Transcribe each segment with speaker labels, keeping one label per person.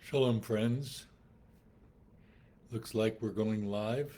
Speaker 1: Shalom, friends. Looks like we're going live.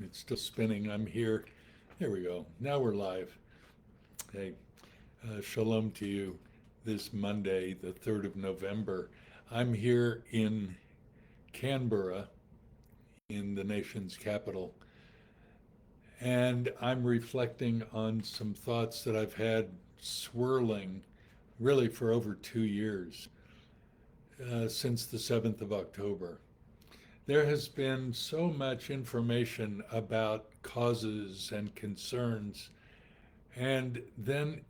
Speaker 1: It's still spinning. I'm here. There we go. Now we're live. Hey, shalom to you this Monday, the 3rd of November. I'm here in Canberra, in the nation's capital, and I'm reflecting on some thoughts that I've had swirling really for over 2 years, since the 7th of October. There has been so much information about causes and concerns. And then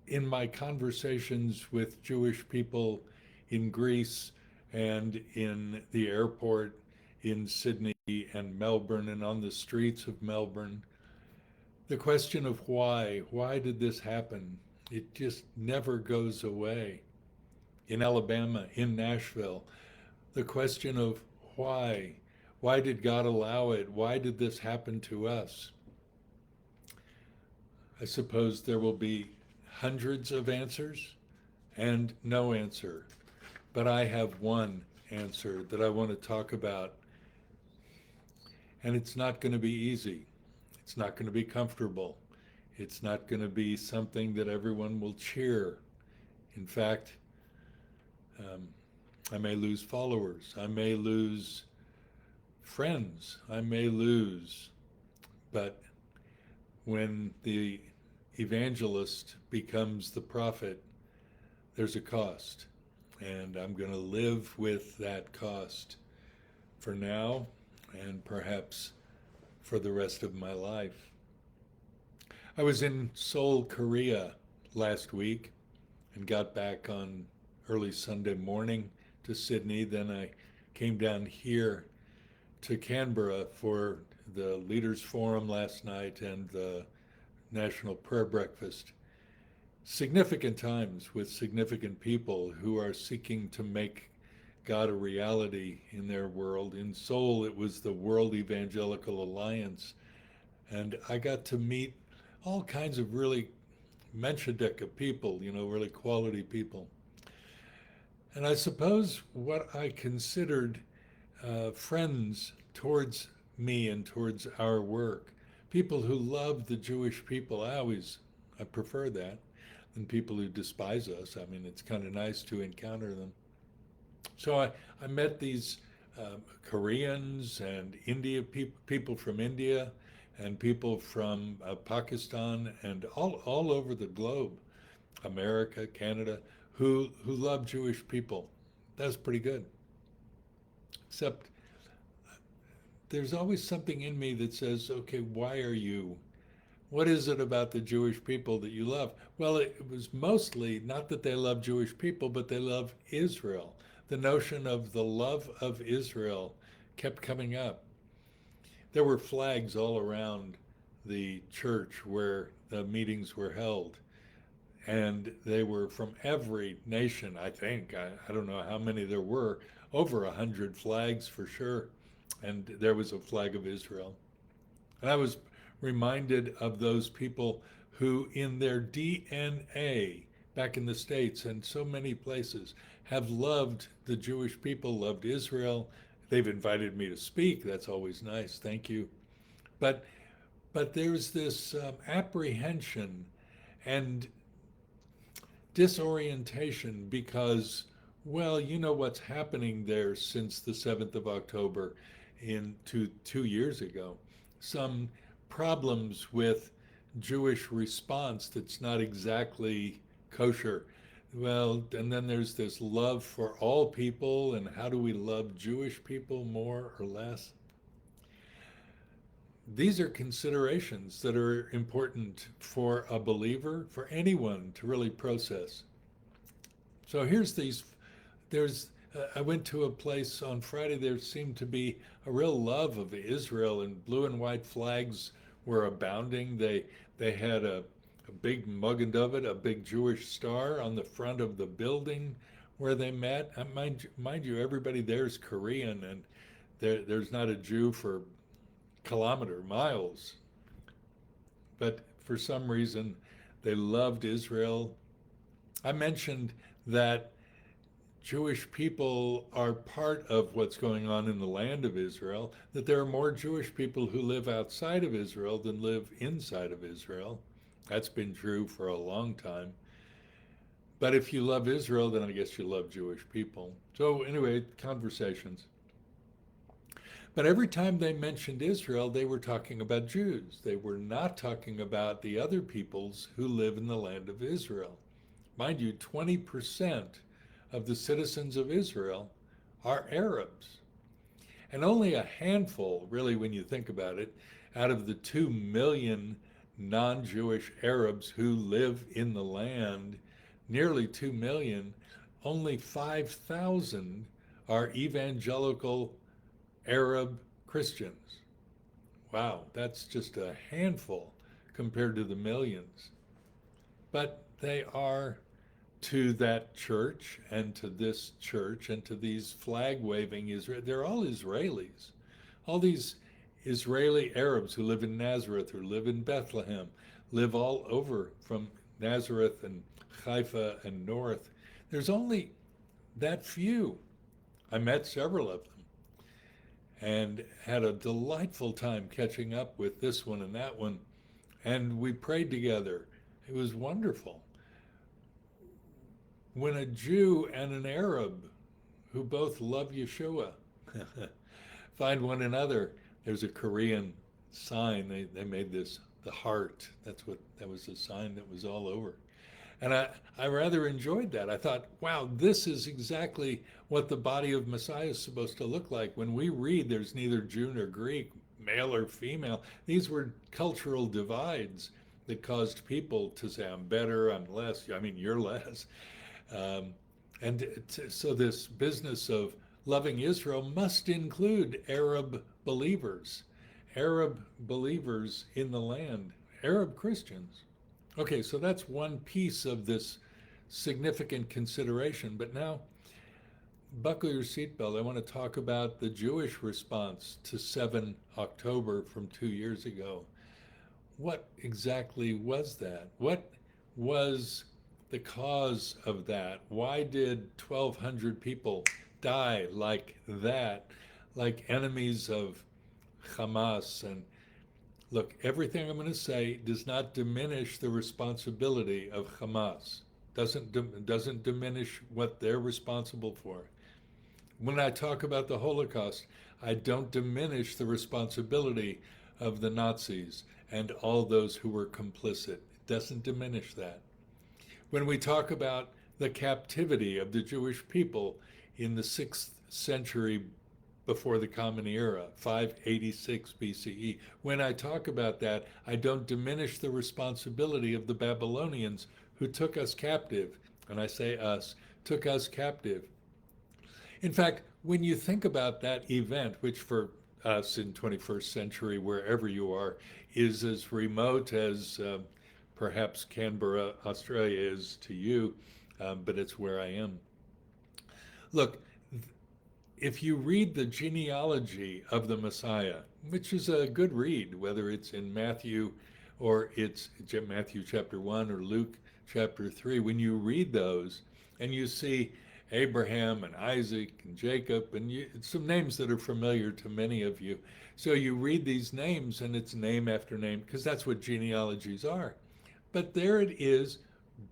Speaker 1: in my conversations with Jewish people in Greece and in the airport in Sydney and Melbourne and on the streets of Melbourne, the question of why did this happen? It just never goes away. In Alabama, in Nashville, the question of why. Why did God allow it? Why did this happen to us? I suppose there will be hundreds of answers and no answer. But I have one answer that I want to talk about. And it's not going to be easy. It's not going to be comfortable. It's not going to be something that everyone will cheer. In fact, um, I may lose followers. I may lose friends. I may lose. But when the evangelist becomes the prophet, there's a cost. And I'm going to live with that cost for now and perhaps for the rest of my life. I was in Seoul, Korea last week and got back on early Sunday morning to Sydney. Then I came down here to Canberra for the Leaders Forum last night and the National Prayer Breakfast. Significant times with significant people who are seeking to make God a reality in their world. In Seoul, it was the World Evangelical Alliance. And I got to meet all kinds of really menschadika people, really quality people. And I suppose what I considered friends towards me and towards our work, people who love the Jewish people, I prefer that than people who despise us. I mean, it's kind of nice to encounter them. So I met these Koreans and people from India and people from Pakistan and all over the globe, America, Canada, who love Jewish people. That's pretty good. Except there's always something in me that says, okay, why are you? What is it about the Jewish people that you love? Well, it was mostly not that they love Jewish people, but they love Israel. The notion of the love of Israel kept coming up. There were flags all around the church where the meetings were held, and they were from every nation, I think. I don't know how many there were, over 100 flags for sure, and there was a flag of Israel. And I was reminded of those people who, in their DNA, back in the States and so many places, have loved the Jewish people, loved Israel. They've invited me to speak. That's always nice. Thank you. But there's this apprehension and disorientation because, well, you know what's happening there since the 7th of October in 2 years ago. Some problems with Jewish response that's not exactly kosher. Well, and then there's this love for all people, and how do we love Jewish people more or less? These are considerations that are important for a believer, for anyone to really process. So I went to a place on Friday. There seemed to be a real love of Israel, and blue and white flags were abounding. They had a big Magen David, a big Jewish star on the front of the building where they met. Mind you, everybody there is Korean, and there's not a Jew for miles. But for some reason, they loved Israel. I mentioned that Jewish people are part of what's going on in the land of Israel, that there are more Jewish people who live outside of Israel than live inside of Israel. That's been true for a long time. But if you love Israel, then I guess you love Jewish people. So, anyway, conversations. But every time they mentioned Israel, they were talking about Jews. They were not talking about the other peoples who live in the land of Israel. Mind you, 20% of the citizens of Israel are Arabs. And only a handful, really, when you think about it, out of the 2 million non Jewish Arabs who live in the land, nearly 2 million, only 5,000 are evangelical Arab Christians. Wow, that's just a handful compared to the millions. But they are to that church and to this church and to these flag waving Israel. They're all Israelis. All these Israeli Arabs who live in Nazareth, who live in Bethlehem, live all over from Nazareth and Haifa and north. There's only that few. I met several of them and had a delightful time catching up with this one and that one. And we prayed together. It was wonderful. When a Jew and an Arab who both love Yeshua find one another, there's a Korean sign. They made this, the heart. That was the sign that was all over. And I rather enjoyed that. I thought, wow, this is exactly what the body of Messiah is supposed to look like. When we read, there's neither Jew nor Greek, male or female. These were cultural divides that caused people to say, I'm better, I'm less. I mean, you're less. So this business of loving Israel must include Arab believers in the land, Arab Christians. Okay, so that's one piece of this significant consideration. But now, buckle your seatbelt. I want to talk about the Jewish response to 7 October from 2 years ago. What exactly was that? What was the cause of that? Why did 1,200 people die like that, like enemies of Hamas? And look, everything I'm going to say does not diminish the responsibility of Hamas. Doesn't diminish what they're responsible for. When I talk about the Holocaust, I don't diminish the responsibility of the Nazis and all those who were complicit. It doesn't diminish that. When we talk about the captivity of the Jewish people in the 6th century before the Common Era, 586 BCE, when I talk about that, I don't diminish the responsibility of the Babylonians who took us captive, and I say us, took us captive. In fact, when you think about that event, which for us in 21st century, wherever you are, is as remote as perhaps Canberra, Australia is to you, but it's where I am. Look, if you read the genealogy of the Messiah, which is a good read, whether it's in Matthew or it's Matthew chapter 1 or Luke chapter 3, when you read those and you see Abraham and Isaac and Jacob and some names that are familiar to many of you. So you read these names and it's name after name because that's what genealogies are. But there it is,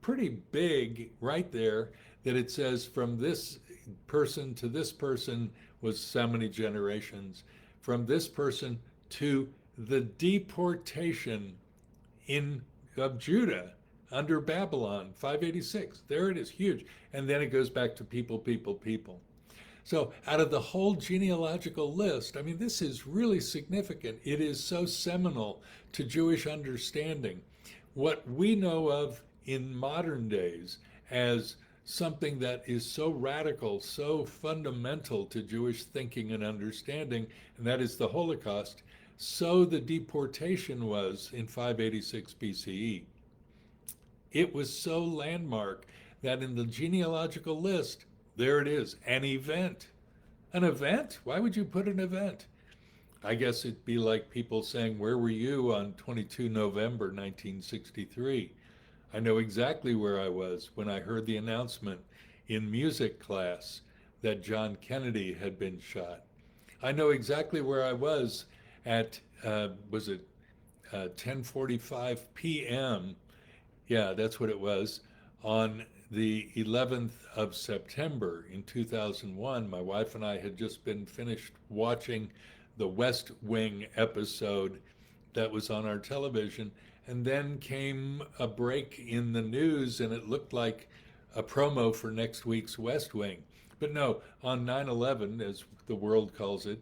Speaker 1: pretty big right there, that it says from this person to this person was so many generations, from this person to the deportation of Judah under Babylon, 586. There it is, huge. And then it goes back to people, people, people. So out of the whole genealogical list, I mean, this is really significant. It is so seminal to Jewish understanding. What we know of in modern days as something that is so radical, so fundamental to Jewish thinking and understanding, and that is the Holocaust, so the deportation was in 586 BCE. It was so landmark that in the genealogical list, there it is, an event. An event? Why would you put an event? I guess it'd be like people saying, where were you on 22 November 1963? I know exactly where I was when I heard the announcement in music class that John Kennedy had been shot. I know exactly where I was at, was it 10:45 p.m.? Yeah, that's what it was. On the 11th of September in 2001, my wife and I had just been finished watching the West Wing episode that was on our television. And then came a break in the news, and it looked like a promo for next week's West Wing. But no, on 9/11, as the world calls it,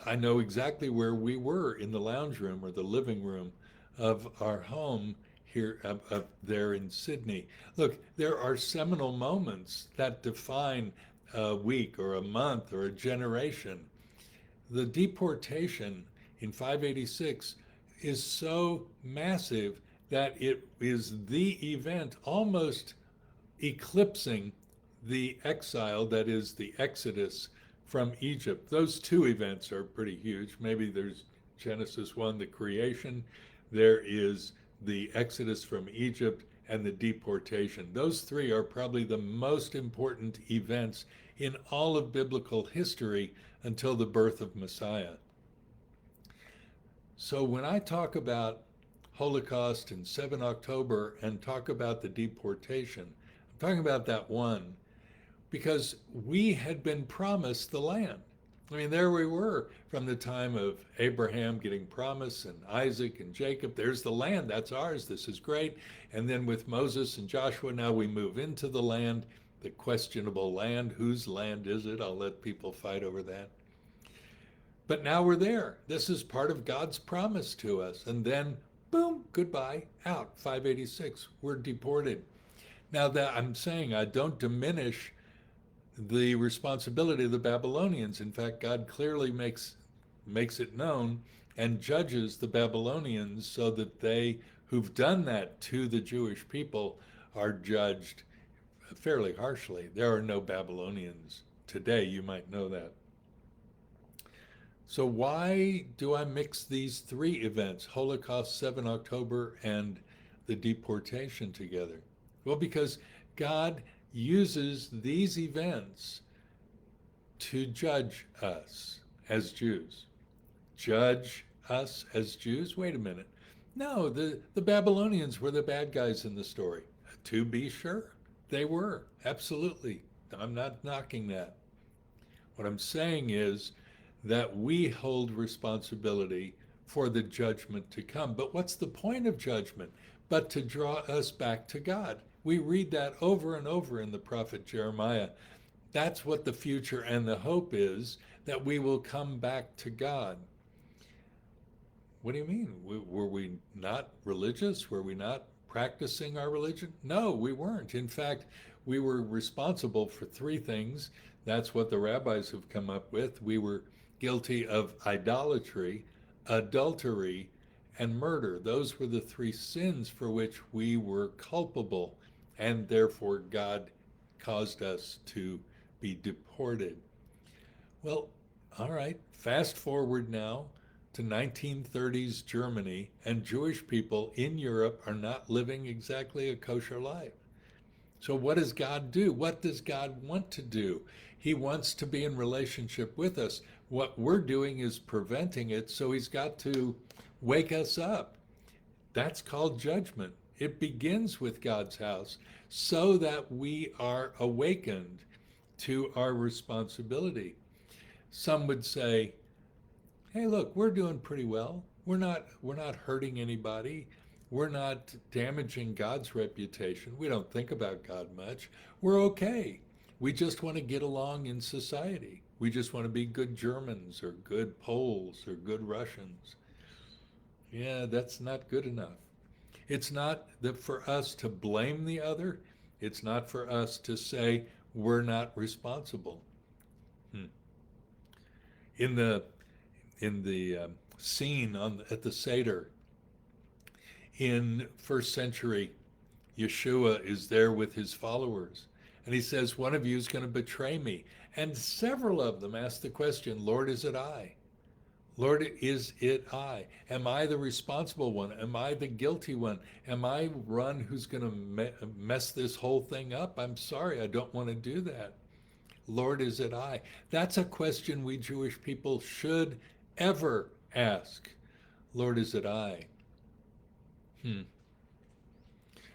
Speaker 1: I know exactly where we were in the lounge room or the living room of our home here up there in Sydney. Look, there are seminal moments that define a week or a month or a generation. The deportation in 586 is so massive that it is the event almost eclipsing the exile, that is the Exodus from Egypt. Those two events are pretty huge. Maybe there's Genesis 1, the creation, there is the Exodus from Egypt, and the deportation. Those three are probably the most important events in all of biblical history until the birth of Messiah. So when I talk about Holocaust and 7 October and talk about the deportation, I'm talking about that one because we had been promised the land. I mean, there we were from the time of Abraham getting promise and Isaac and Jacob. There's the land, that's ours, this is great. And then with Moses and Joshua, now we move into the land, the questionable land. Whose land is it? I'll let people fight over that. But now we're there. This is part of God's promise to us. And then, boom, goodbye, out, 586, we're deported. Now that I'm saying, I don't diminish the responsibility of the Babylonians. In fact, God clearly makes it known and judges the Babylonians so that they who've done that to the Jewish people are judged fairly harshly. There are no Babylonians today, you might know that. So why do I mix these three events, Holocaust, 7 October, and the deportation together? Well, because God uses these events to judge us as Jews. Judge us as Jews? Wait a minute. No, the Babylonians were the bad guys in the story. To be sure, they were. Absolutely. I'm not knocking that. What I'm saying is that we hold responsibility for the judgment to come. But what's the point of judgment? But to draw us back to God. We read that over and over in the prophet Jeremiah. That's what the future and the hope is, that we will come back to God. What do you mean? Were we not religious? Were we not practicing our religion? No, we weren't. In fact, we were responsible for three things. That's what the rabbis have come up with. We were guilty of idolatry, adultery, and murder. Those were the three sins for which we were culpable, and therefore God caused us to be deported. Well, all right, fast forward now to 1930s Germany, and Jewish people in Europe are not living exactly a kosher life. So what does God do? What does God want to do? He wants to be in relationship with us. What we're doing is preventing it, so he's got to wake us up. That's called judgment. It begins with God's house so that we are awakened to our responsibility. Some would say, hey, look, we're doing pretty well. We're not hurting anybody. We're not damaging God's reputation. We don't think about God much. We're okay. We just want to get along in society. We just want to be good Germans or good Poles or good Russians. Yeah, that's not good enough. It's not that for us to blame the other. It's not for us to say we're not responsible. In the scene at the Seder in first century, Yeshua is there with his followers, and he says, one of you is going to betray me. And several of them ask the question, Lord, is it I? Lord, is it I? Am I the responsible one? Am I the guilty one? Am I one who's going to mess this whole thing up? I'm sorry, I don't want to do that. Lord, is it I? That's a question we Jewish people should ever ask. Lord, is it I? Hmm.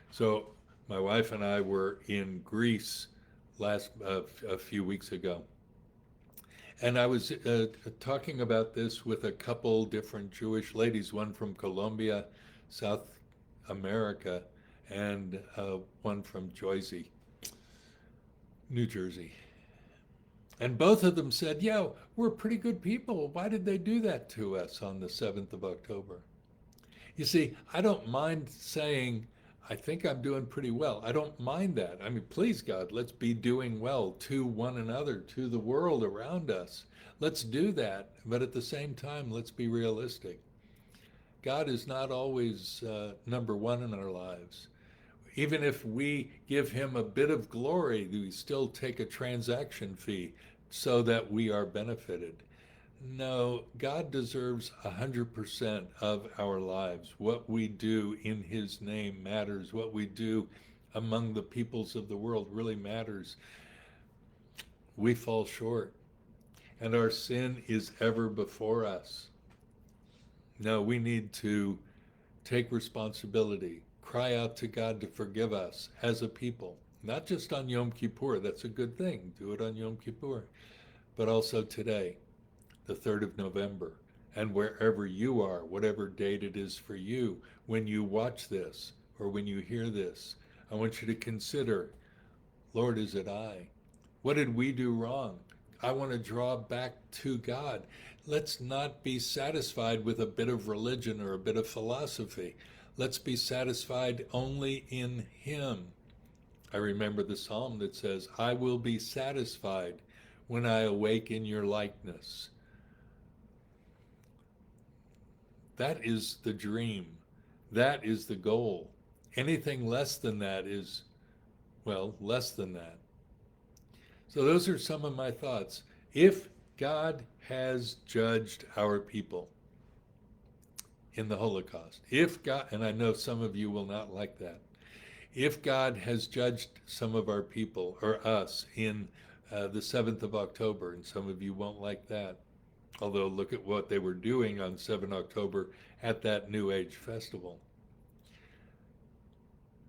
Speaker 1: So my wife and I were in Greece a few weeks ago, and I was talking about this with a couple different Jewish ladies, one from Colombia, South America, and one from Jersey, New Jersey. And both of them said, yeah, we're pretty good people. Why did they do that to us on the 7th of October? You see, I don't mind saying, I think I'm doing pretty well. I don't mind that. I mean, please, God, let's be doing well to one another, to the world around us. Let's do that. But at the same time, let's be realistic. God is not always number one in our lives. Even if we give him a bit of glory, we still take a transaction fee so that we are benefited. No, God deserves 100% of our lives. What we do in his name matters. What we do among the peoples of the world really matters. We fall short, and our sin is ever before us. No, we need to take responsibility, cry out to God to forgive us as a people, not just on Yom Kippur. That's a good thing. Do it on Yom Kippur, but also today, the 3rd of November, and wherever you are, whatever date it is for you, when you watch this or when you hear this, I want you to consider, Lord, is it I? What did we do wrong? I want to draw back to God. Let's not be satisfied with a bit of religion or a bit of philosophy. Let's be satisfied only in him. I remember the psalm that says, I will be satisfied when I awake in your likeness. That is the dream. That is the goal. Anything less than that is, well, less than that. So those are some of my thoughts. If God has judged our people in the Holocaust, if God, and I know some of you will not like that, if God has judged some of our people or us in the 7th of October, and some of you won't like that, although look at what they were doing on 7 October at that New Age festival.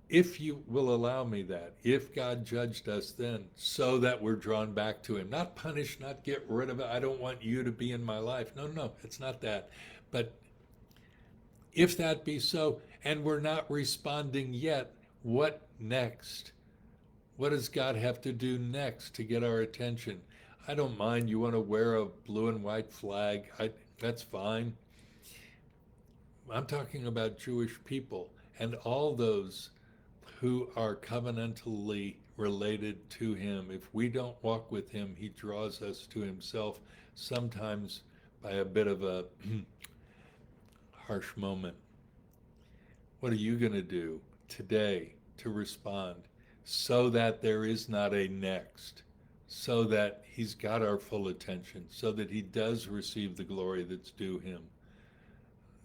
Speaker 1: If you will allow me that, if God judged us then, so that we're drawn back to him, not punish, not get rid of it, I don't want you to be in my life. No, it's not that. But if that be so, and we're not responding yet, what next? What does God have to do next to get our attention? I don't mind. You want to wear a blue and white flag, that's fine. I'm talking about Jewish people and all those who are covenantally related to him. If we don't walk with him, he draws us to himself, sometimes by a bit of a harsh moment. What are you going to do today to respond so that there is not a next, so that he's got our full attention, so that he does receive the glory that's due him?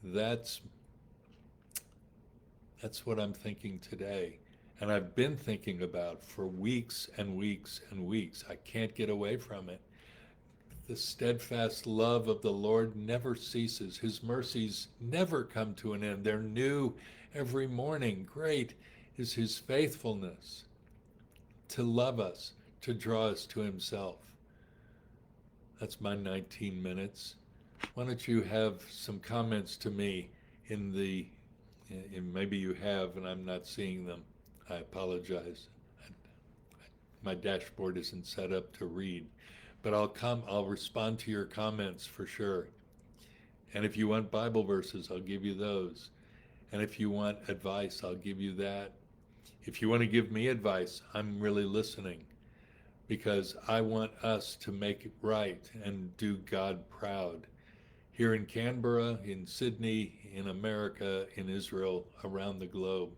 Speaker 1: That's what I'm thinking today. And I've been thinking about for weeks and weeks and weeks. I can't get away from it. The steadfast love of the Lord never ceases. His mercies never come to an end. They're new every morning. Great is his faithfulness to love us, to draw us to himself. That's my 19 minutes. Why don't you have some comments to me in the, maybe you have and I'm not seeing them. I apologize. My dashboard isn't set up to read, but I'll respond to your comments for sure. And if you want Bible verses, I'll give you those. And if you want advice, I'll give you that. If you want to give me advice, I'm really listening, because I want us to make it right and do God proud. Here in Canberra, in Sydney, in America, in Israel, around the globe.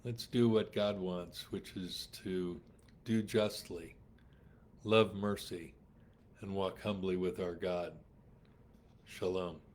Speaker 1: Let's do what God wants, which is to do justly, love mercy, and walk humbly with our God. Shalom.